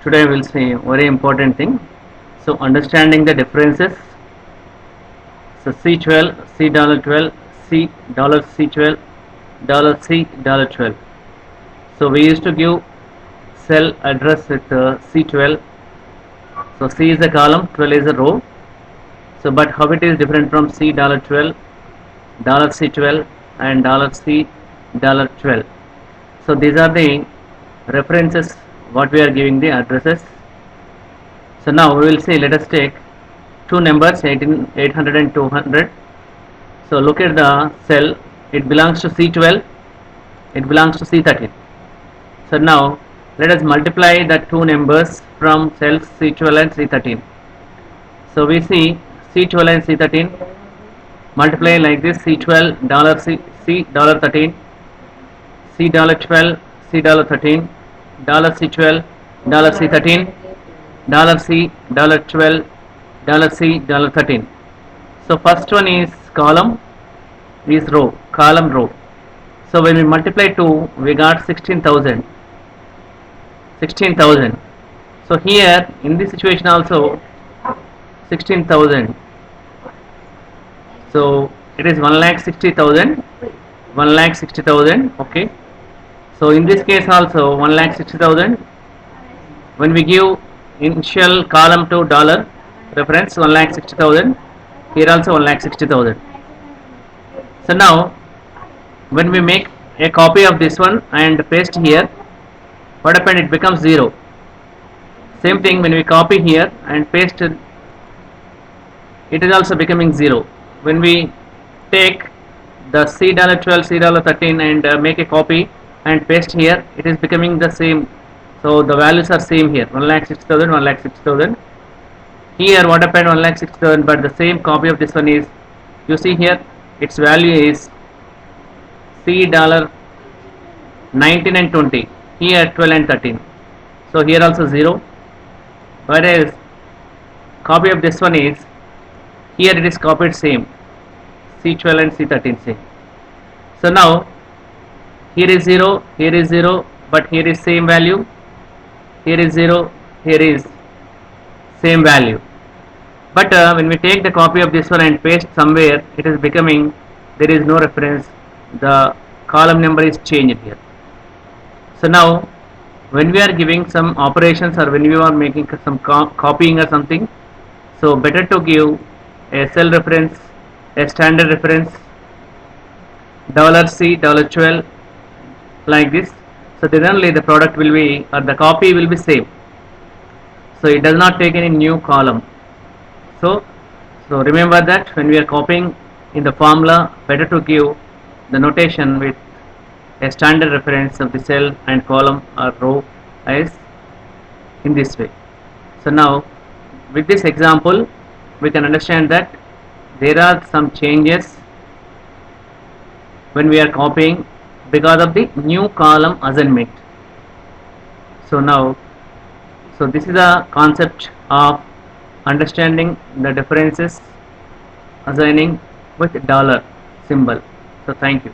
Today we'll see very important thing. So understanding the differences. So C12, C$12, C$C12, $C$12. So we used to give cell address with C12. So C is a column, 12 is a row. So but how it is different from C$12, $C12 and $C$12. So these are the references what we are giving the addresses. So now we will see, let us take two numbers 800 and 200. So look at the cell, it belongs to C12, it belongs to C13. So now let us multiply the two numbers from cells C12 and C13. So we see C12 and C13 multiply like this: C12 $C$13, C$12 C$13, $C12 $C13, $C$12 $C$13. So first one is column, is row, column row. So when we multiply 2 we got 16,000. So here in this situation also 16,000. So it is 1,60,000, 1,60,000. Okay. So in this case also 1,60,000. When we give initial column to dollar reference 1,60,000, here also 1,60,000. So now when we make a copy of this one and paste here, what happened? It becomes 0. Same thing when we copy here and paste it is also becoming 0. When we take the C$12, C$13 and make a copy and paste here, it is becoming the same. So the values are same here, 1,60,000, 1,60,000. Here what happened? 1,60,000, but the same copy of this one is, you see here its value is C$19 and 20, here 12 and 13. So here also 0, whereas copy of this one is, here it is copied same, C12 and C13 same. So now here is 0, here is 0, but here is same value, here is 0, here is same value. But when we take the copy of this one and paste somewhere, it is becoming, there is no reference, the column number is changed here. So now when we are giving some operations or when we are making some copying or something, so better to give a cell reference, a standard reference, $C$12 like this. So then only the product will be, or the copy will be same. So it does not take any new column. So remember that when we are copying in the formula, better to give the notation with a standard reference of the cell and column or row as in this way. So now with this example we can understand that there are some changes when we are copying because of the new column assignment. So now, so this is a concept of understanding the differences assigning with dollar symbol. So thank you.